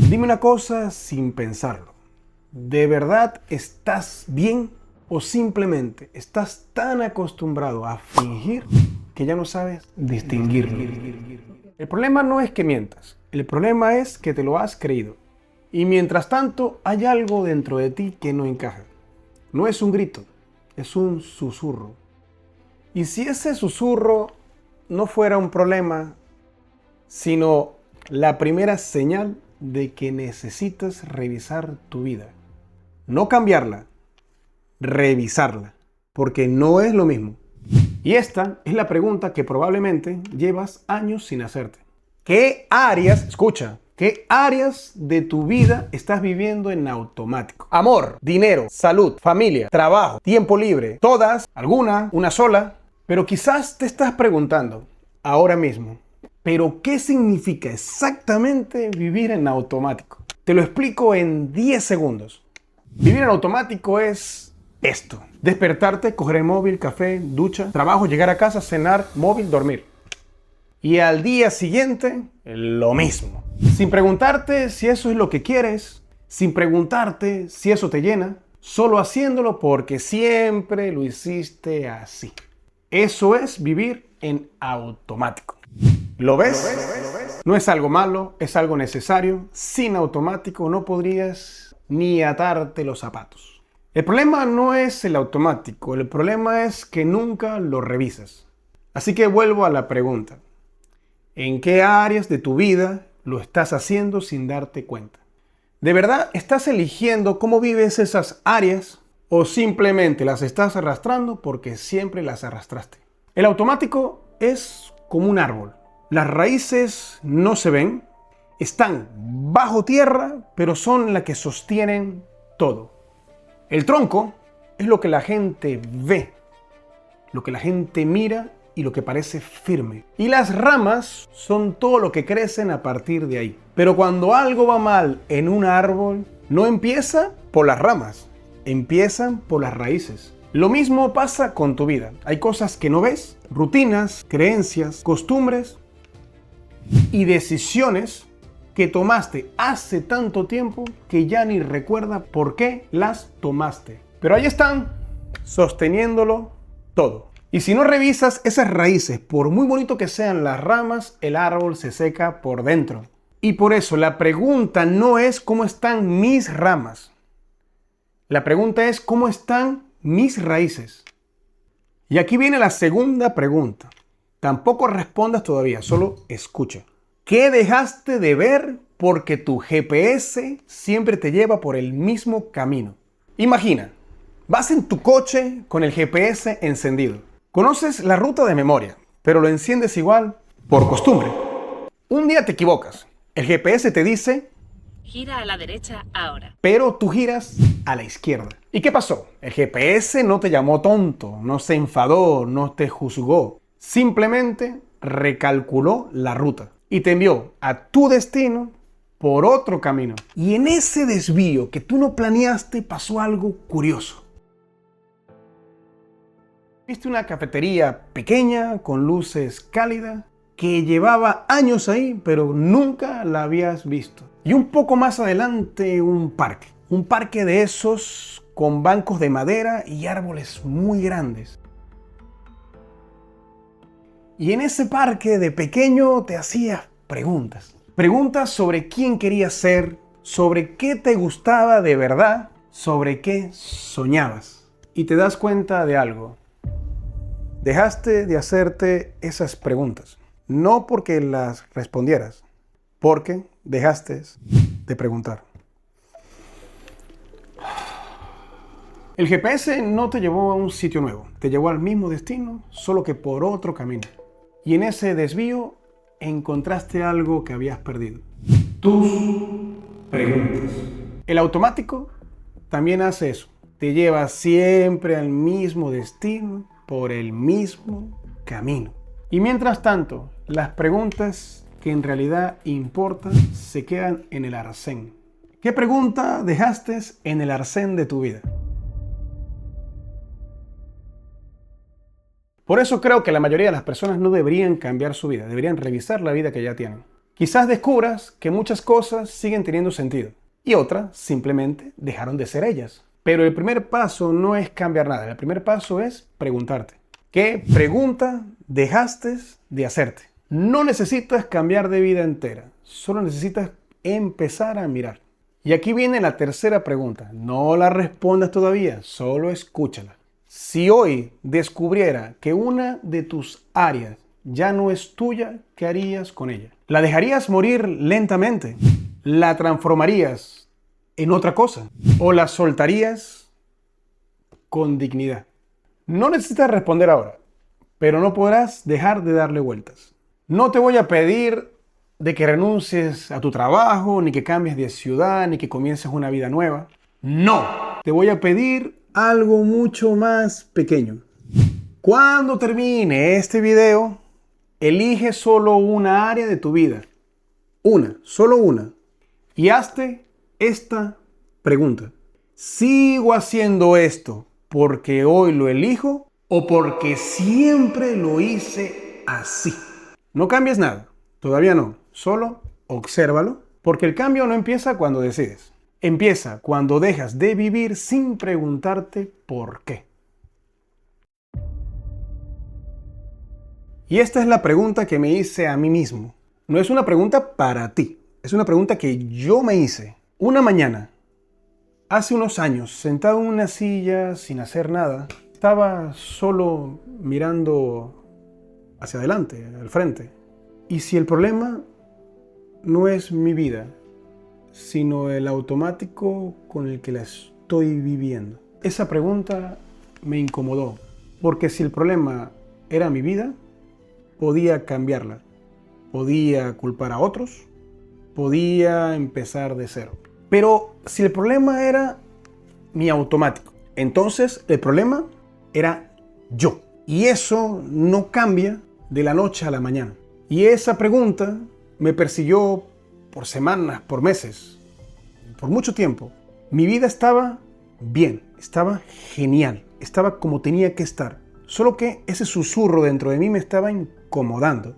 Dime una cosa sin pensarlo. ¿De verdad estás bien o simplemente estás tan acostumbrado a fingir que ya no sabes distinguirlo? El problema no es que mientas, el problema es que te lo has creído. Y mientras tanto hay algo dentro de ti que no encaja. No es un grito, es un susurro. Y si ese susurro no fuera un problema, sino la primera señal de que necesitas revisar tu vida. No cambiarla, revisarla, porque no es lo mismo. Y esta es la pregunta que probablemente llevas años sin hacerte. ¿Qué áreas, escucha, qué áreas de tu vida estás viviendo en automático? Amor, dinero, salud, familia, trabajo, tiempo libre, todas, alguna, una sola. Pero quizás te estás preguntando ahora mismo, ¿pero qué significa exactamente vivir en automático? Te lo explico en 10 segundos. Vivir en automático es esto. Despertarte, coger el móvil, café, ducha, trabajo, llegar a casa, cenar, móvil, dormir. Y al día siguiente, lo mismo. Sin preguntarte si eso es lo que quieres, sin preguntarte si eso te llena, solo haciéndolo porque siempre lo hiciste así. Eso es vivir en automático. ¿Lo ves? No es algo malo, es algo necesario. Sin automático no podrías ni atarte los zapatos. El problema no es el automático, el problema es que nunca lo revisas. Así que vuelvo a la pregunta. ¿En qué áreas de tu vida lo estás haciendo sin darte cuenta? ¿De verdad estás eligiendo cómo vives esas áreas o simplemente las estás arrastrando porque siempre las arrastraste? El automático es como un árbol. Las raíces no se ven, están bajo tierra, pero son las que sostienen todo. El tronco es lo que la gente ve, lo que la gente mira y lo que parece firme. Y las ramas son todo lo que crecen a partir de ahí. Pero cuando algo va mal en un árbol, no empieza por las ramas, empiezan por las raíces. Lo mismo pasa con tu vida. Hay cosas que no ves, rutinas, creencias, costumbres y decisiones que tomaste hace tanto tiempo que ya ni recuerda por qué las tomaste. Pero ahí están, sosteniéndolo todo. Y si no revisas esas raíces, por muy bonito que sean las ramas, el árbol se seca por dentro. Y por eso la pregunta no es cómo están mis ramas. La pregunta es cómo están mis raíces. Y aquí viene la segunda pregunta. Tampoco respondas todavía, solo escucha. ¿Qué dejaste de ver porque tu GPS siempre te lleva por el mismo camino? Imagina, vas en tu coche con el GPS encendido. Conoces la ruta de memoria, pero lo enciendes igual por costumbre. Un día te equivocas. El GPS te dice: gira a la derecha ahora. Pero tú giras a la izquierda. ¿Y qué pasó? El GPS no te llamó tonto, no se enfadó, no te juzgó. Simplemente recalculó la ruta y te envió a tu destino por otro camino. Y en ese desvío que tú no planeaste pasó algo curioso. Viste una cafetería pequeña con luces cálidas que llevaba años ahí, pero nunca la habías visto. Y un poco más adelante un parque de esos con bancos de madera y árboles muy grandes. Y en ese parque de pequeño te hacías preguntas sobre quién querías ser, sobre qué te gustaba de verdad, sobre qué soñabas. Y te das cuenta de algo. Dejaste de hacerte esas preguntas, no porque las respondieras, porque dejaste de preguntar. El GPS no te llevó a un sitio nuevo, te llevó al mismo destino, solo que por otro camino. Y en ese desvío encontraste algo que habías perdido. Tus preguntas. El automático también hace eso, te lleva siempre al mismo destino, por el mismo camino. Y mientras tanto, las preguntas que en realidad importan se quedan en el arcén. ¿Qué pregunta dejaste en el arcén de tu vida? Por eso creo que la mayoría de las personas no deberían cambiar su vida, deberían revisar la vida que ya tienen. Quizás descubras que muchas cosas siguen teniendo sentido y otras simplemente dejaron de ser ellas. Pero el primer paso no es cambiar nada. El primer paso es preguntarte. ¿Qué pregunta dejaste de hacerte? No necesitas cambiar de vida entera. Solo necesitas empezar a mirar. Y aquí viene la tercera pregunta. No la respondas todavía, solo escúchala. Si hoy descubriera que una de tus áreas ya no es tuya, ¿qué harías con ella? ¿La dejarías morir lentamente? ¿La transformarías en otra cosa? ¿O la soltarías con dignidad? No necesitas responder ahora, pero no podrás dejar de darle vueltas. No te voy a pedir de que renuncies a tu trabajo, ni que cambies de ciudad, ni que comiences una vida nueva. No, te voy a pedir algo mucho más pequeño. Cuando termine este video, elige solo una área de tu vida. Solo una. Y hazte esta pregunta. ¿Sigo haciendo esto porque hoy lo elijo o porque siempre lo hice así? No cambies nada, todavía no. Solo obsérvalo, porque el cambio no empieza cuando decides. Empieza cuando dejas de vivir sin preguntarte por qué. Y esta es la pregunta que me hice a mí mismo. No es una pregunta para ti, es una pregunta que yo me hice. Una mañana, hace unos años, sentado en una silla sin hacer nada, estaba solo mirando hacia adelante, al frente. ¿Y si el problema no es mi vida, sino el automático con el que la estoy viviendo? Esa pregunta me incomodó, porque si el problema era mi vida, podía cambiarla, podía culpar a otros, podía empezar de cero. Pero si el problema era mi automático, entonces el problema era yo. Y eso no cambia de la noche a la mañana. Y esa pregunta me persiguió por semanas, por meses, por mucho tiempo. Mi vida estaba bien, estaba genial, estaba como tenía que estar. Solo que ese susurro dentro de mí me estaba incomodando.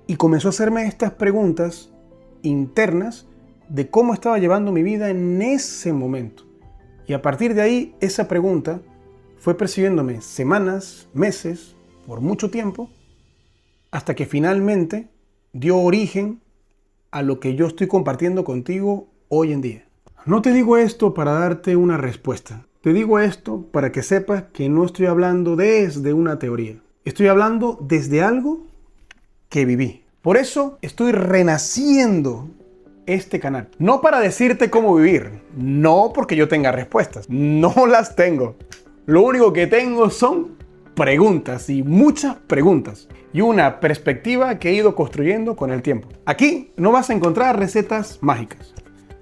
Y comenzó a hacerme estas preguntas internas de cómo estaba llevando mi vida en ese momento. Y a partir de ahí, esa pregunta fue persiguiéndome semanas, meses, por mucho tiempo, hasta que finalmente dio origen a lo que yo estoy compartiendo contigo hoy en día. No te digo esto para darte una respuesta. Te digo esto para que sepas que no estoy hablando desde una teoría. Estoy hablando desde algo que viví. Por eso estoy renaciendo este canal. No para decirte cómo vivir. No porque yo tenga respuestas. No las tengo. Lo único que tengo son preguntas y muchas preguntas. Y una perspectiva que he ido construyendo con el tiempo. Aquí no vas a encontrar recetas mágicas.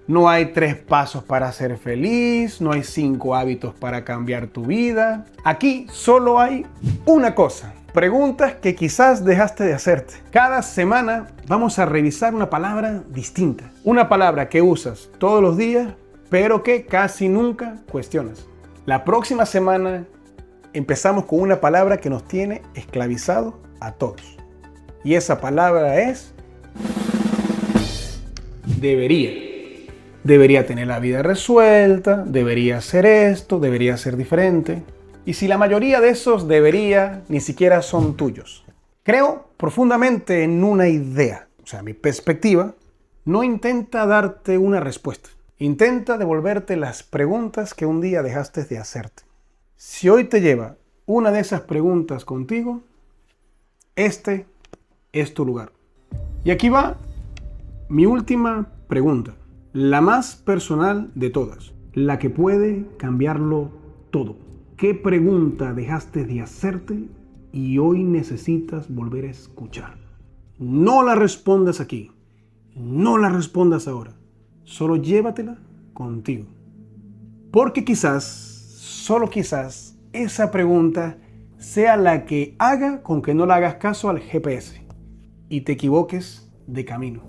No hay 3 pasos para ser feliz, no hay 5 hábitos para cambiar tu vida. Aquí solo hay una cosa. Preguntas que quizás dejaste de hacerte. Cada semana vamos a revisar una palabra distinta. Una palabra que usas todos los días, pero que casi nunca cuestionas. La próxima semana empezamos con una palabra que nos tiene esclavizados a todos. Y esa palabra es debería. Debería tener la vida resuelta, debería hacer esto, debería ser diferente. Y si la mayoría de esos debería ni siquiera son tuyos. Creo profundamente en una idea. O sea, mi perspectiva no intenta darte una respuesta. Intenta devolverte las preguntas que un día dejaste de hacerte. Si hoy te lleva una de esas preguntas contigo, este es tu lugar. Y aquí va mi última pregunta. La más personal de todas, la que puede cambiarlo todo. ¿Qué pregunta dejaste de hacerte y hoy necesitas volver a escuchar? No la respondas aquí, no la respondas ahora, solo llévatela contigo. Porque quizás, solo quizás, esa pregunta sea la que haga con que no le hagas caso al GPS y te equivoques de camino.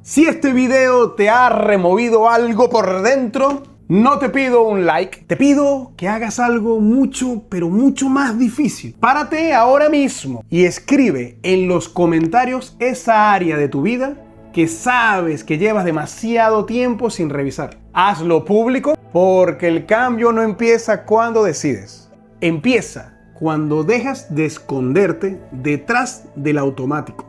Si este video te ha removido algo por dentro, No te pido un like, te pido que hagas algo mucho, pero mucho más difícil. Párate ahora mismo y escribe en los comentarios esa área de tu vida que sabes que llevas demasiado tiempo sin revisar. Hazlo público porque el cambio no empieza cuando decides. Empieza cuando dejas de esconderte detrás del automático.